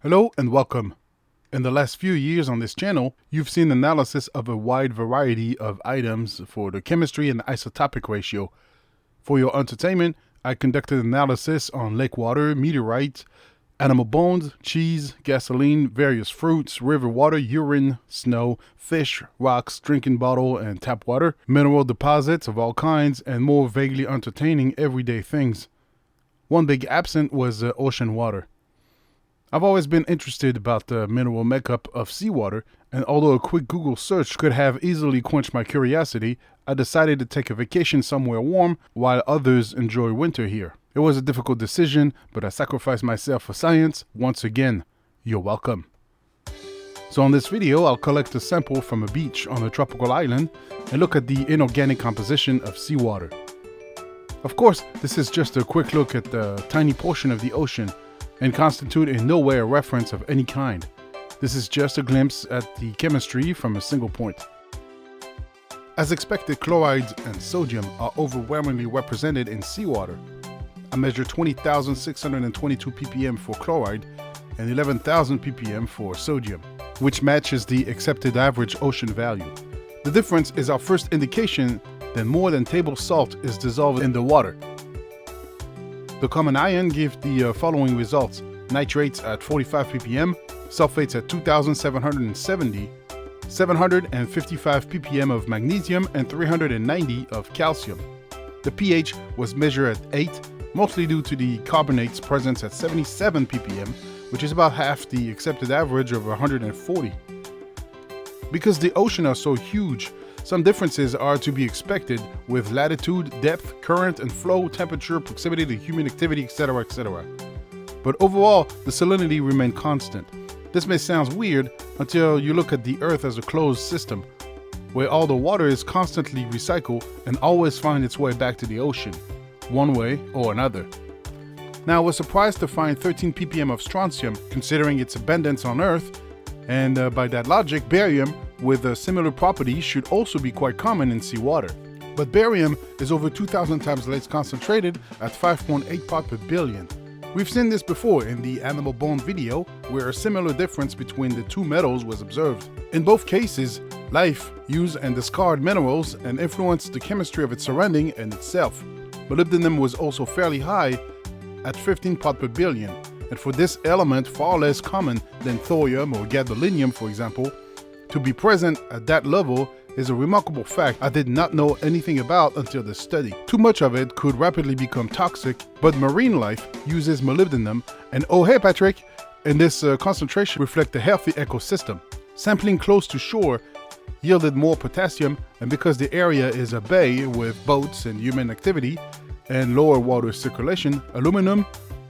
Hello and welcome. In the last few years on this channel, you've seen analysis of a wide variety of items for the chemistry and isotopic ratio. For your entertainment, I conducted analysis on lake water, meteorites, animal bones, cheese, gasoline, various fruits, river water, urine, snow, fish, rocks, drinking bottle and tap water, mineral deposits of all kinds, and more vaguely entertaining everyday things. One big absent was ocean water. I've always been interested about the mineral makeup of seawater, and although a quick Google search could have easily quenched my curiosity, I decided to take a vacation somewhere warm while others enjoy winter here. It was a difficult decision, but I sacrificed myself for science. Once again, you're welcome. So on this video, I'll collect a sample from a beach on a tropical island and look at the inorganic composition of seawater. Of course, this is just a quick look at the tiny portion of the ocean, and constitute in no way a reference of any kind. This is just a glimpse at the chemistry from a single point. As expected, chlorides and sodium are overwhelmingly represented in seawater. I measured 20,622 ppm for chloride and 11,000 ppm for sodium, which matches the accepted average ocean value. The difference is our first indication that more than table salt is dissolved in the water. The common ion gives the following results: nitrates at 45 ppm, sulfates at 2,770, 755 ppm of magnesium, and 390 of calcium. The pH was measured at 8, mostly due to the carbonates' presence at 77 ppm, which is about half the accepted average of 140. Because the oceans are so huge, some differences are to be expected with latitude, depth, current and flow, temperature, proximity to human activity, etc., etc. But overall, the salinity remained constant. This may sound weird until you look at the Earth as a closed system, where all the water is constantly recycled and always finds its way back to the ocean, one way or another. Now, I was surprised to find 13 ppm of strontium, considering its abundance on Earth, and by that logic, barium with a similar property should also be quite common in seawater. But barium is over 2,000 times less concentrated at 5.8 parts per billion. We've seen this before in the animal bone video, where a similar difference between the two metals was observed. In both cases, life used and discarded minerals and influenced the chemistry of its surrounding and itself. Molybdenum was also fairly high at 15 parts per billion, and for this element far less common than thorium or gadolinium, for example. To be present at that level is a remarkable fact I did not know anything about until this study. Too much of it could rapidly become toxic, but marine life uses molybdenum, and oh hey Patrick, and this concentration reflects a healthy ecosystem. Sampling close to shore yielded more potassium, and because the area is a bay with boats and human activity and lower water circulation, aluminum,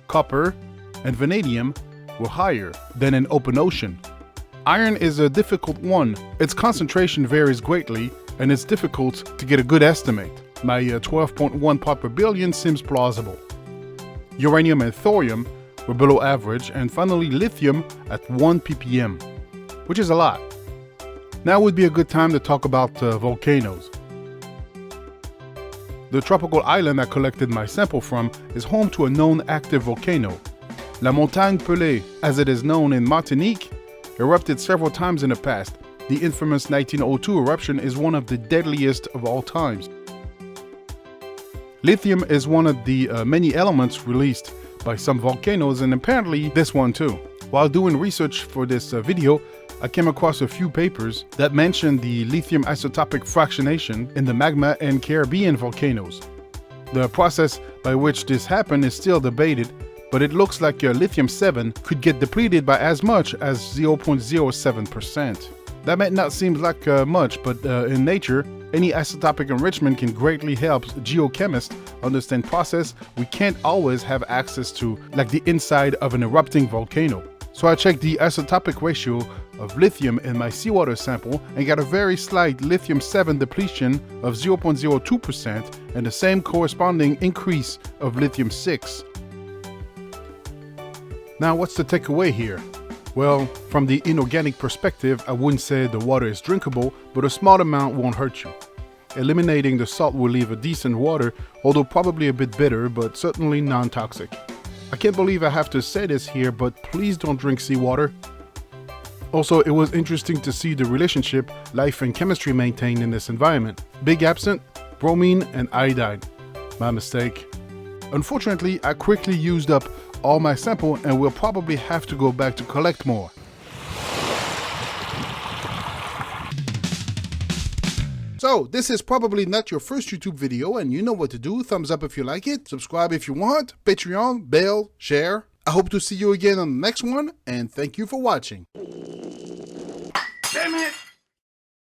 copper, and vanadium were higher than in open ocean. Iron is a difficult one. Its concentration varies greatly, and it's difficult to get a good estimate. My 12.1 part per billion seems plausible. Uranium and thorium were below average, and finally lithium at 1 ppm, which is a lot. Now would be a good time to talk about volcanoes. The tropical island I collected my sample from is home to a known active volcano. La Montagne Pelée, as it is known in Martinique, erupted several times in the past. The infamous 1902 eruption is one of the deadliest of all times. Lithium is one of the many elements released by some volcanoes, and apparently this one too. While doing research for this video, I came across a few papers that mentioned the lithium isotopic fractionation in the magma and Caribbean volcanoes. The process by which this happened is still debated, but it looks like lithium-7 could get depleted by as much as 0.07%. That might not seem like much, but in nature, any isotopic enrichment can greatly help geochemists understand process we can't always have access to, like the inside of an erupting volcano. So I checked the isotopic ratio of lithium in my seawater sample and got a very slight lithium-7 depletion of 0.02% and the same corresponding increase of lithium-6. Now, what's the takeaway here? Well, from the inorganic perspective, I wouldn't say the water is drinkable, but a small amount won't hurt you. Eliminating the salt will leave a decent water, although probably a bit bitter, but certainly non-toxic. I can't believe I have to say this here, but please don't drink seawater. Also, it was interesting to see the relationship life and chemistry maintained in this environment. Big absent, bromine and iodine. My mistake. Unfortunately, I quickly used up all my sample and will probably have to go back to collect more. So, this is probably not your first YouTube video, and you know what to do. Thumbs up if you like it, subscribe if you want, Patreon, bell, share. I hope to see you again on the next one, and thank you for watching. Damn it!